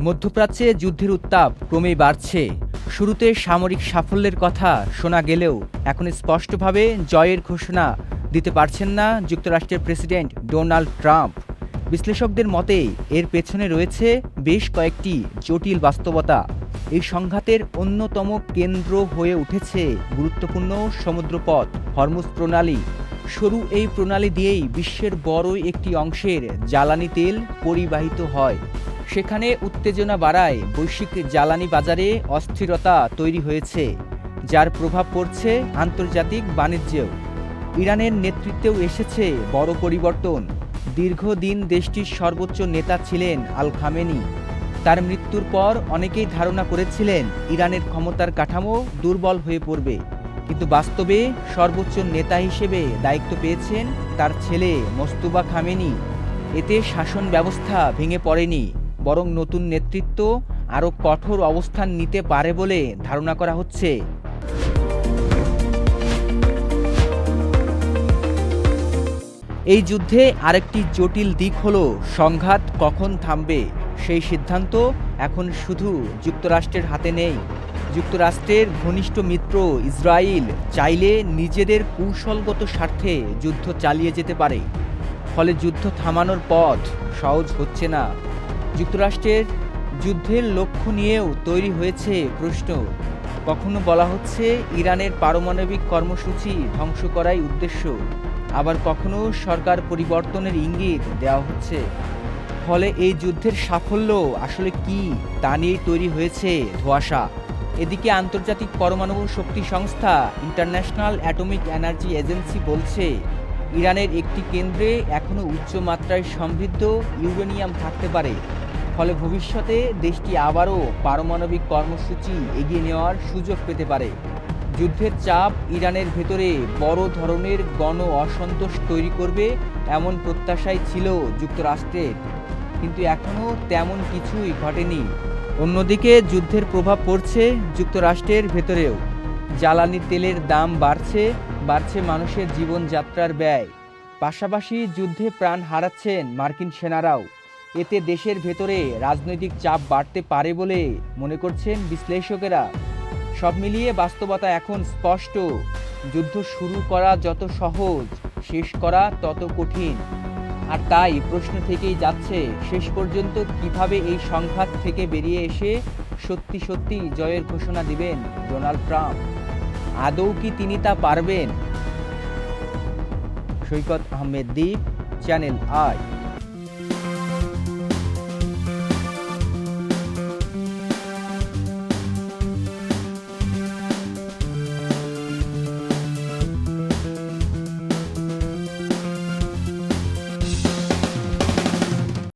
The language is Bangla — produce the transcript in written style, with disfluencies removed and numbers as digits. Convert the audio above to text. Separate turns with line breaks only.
মধ্যপ্রাচ্যে যুদ্ধের উত্তাপ ক্রমেই বাড়ছে। শুরুতে সামরিক সাফল্যের কথা শোনা গেলেও এখন স্পষ্টভাবে জয়ের ঘোষণা দিতে পারছেন না যুক্তরাষ্ট্রের প্রেসিডেন্ট ডোনাল্ড ট্রাম্প। বিশ্লেষকদের মতে এর পেছনে রয়েছে বেশ কয়েকটি জটিল বাস্তবতা। এই সংঘাতের অন্যতম কেন্দ্র হয়ে উঠেছে গুরুত্বপূর্ণ সমুদ্রপথ হরমুজ প্রণালী। সরু এই প্রণালী দিয়েই বিশ্বের বড় একটি অংশের জ্বালানি তেল পরিবাহিত হয়। সেখানে উত্তেজনা বাড়ায় বৈশ্বিক জ্বালানি বাজারে অস্থিরতা তৈরি হয়েছে, যার প্রভাব পড়ছে আন্তর্জাতিক বাণিজ্যেও। ইরানের নেতৃত্বেও এসেছে বড় পরিবর্তন। দীর্ঘদিন দেশটির সর্বোচ্চ নেতা ছিলেন আল খামেনি। তার মৃত্যুর পর অনেকেই ধারণা করেছিলেন ইরানের ক্ষমতার কাঠামো দুর্বল হয়ে পড়বে, কিন্তু বাস্তবে সর্বোচ্চ নেতা হিসেবে দায়িত্ব পেয়েছেন তার ছেলে মোস্তফা খামেনি। এতে শাসন ব্যবস্থা ভেঙে পড়েনি, বরং নতুন নেতৃত্ব আরও কঠোর অবস্থান নিতে পারে বলে ধারণা করা হচ্ছে। এই যুদ্ধে আরেকটি জটিল দিক হলো সংঘাত কখন থামবে। সেই সিদ্ধান্ত এখন শুধু যুক্তরাষ্ট্রের হাতে নেই। যুক্তরাষ্ট্রের ঘনিষ্ঠ মিত্র ইসরায়েল চাইলে নিজেদের কৌশলগত স্বার্থে যুদ্ধ চালিয়ে যেতে পারে। ফলে যুদ্ধ থামানোর পথ সহজ হচ্ছে না। যুক্তরাষ্ট্রের যুদ্ধের লক্ষ্য নিয়েও তৈরি হয়েছে প্রশ্ন। কখনো বলা হচ্ছে ইরানের পারমাণবিক কর্মসূচি ধ্বংস করাই উদ্দেশ্য, আবার কখনো সরকার পরিবর্তনের ইঙ্গিত দেওয়া হচ্ছে। ফলে এই যুদ্ধের সাফল্য আসলে কি তা নিয়েই তৈরি হয়েছে ধোঁয়াশা। এদিকে আন্তর্জাতিক পরমাণু শক্তি সংস্থা ইন্টারন্যাশনাল অ্যাটমিক এনার্জি এজেন্সি বলছে ইরানের একটি কেন্দ্রে এখনও উচ্চ মাত্রায় সমৃদ্ধ ইউরেনিয়াম থাকতে পারে। ফলে ভবিষ্যতে দেশটি আবারও পারমাণবিক কর্মসূচি এগিয়ে নেওয়ার সুযোগ পেতে পারে। যুদ্ধের চাপ ইরানের ভেতরে বড় ধরনের গণ অসন্তোষ তৈরি করবে এমন প্রত্যাশাই ছিল যুক্তরাষ্ট্রের, কিন্তু এখনও তেমন কিছুই ঘটেনি। অন্যদিকে যুদ্ধের প্রভাব পড়ছে যুক্তরাষ্ট্রের ভেতরেও। জ্বালানি তেলের দাম বাড়ছে মানুষের জীবনযাত্রার ব্যয়। পাশাপাশি যুদ্ধে প্রাণ হারাচ্ছেন মার্কিন সেনারাও। এতে দেশের ভেতরে রাজনৈতিক চাপ বাড়তে পারে বলে মনে করছেন বিশ্লেষকেরা। সব মিলিয়ে বাস্তবতা এখন স্পষ্ট। যুদ্ধ শুরু করা যত সহজ, শেষ করা তত কঠিন। আর তাই প্রশ্ন থেকেই যাচ্ছে, শেষ পর্যন্ত কিভাবে এই সংঘাত থেকে বেরিয়ে এসে সত্যি সত্যি জয়ের ঘোষণা দিবেন ডোনাল্ড ট্রাম্প। আদৌ কি তিনি তা পারবেন? সৈকত আহমেদ দ্বীপ, চ্যানেল আই।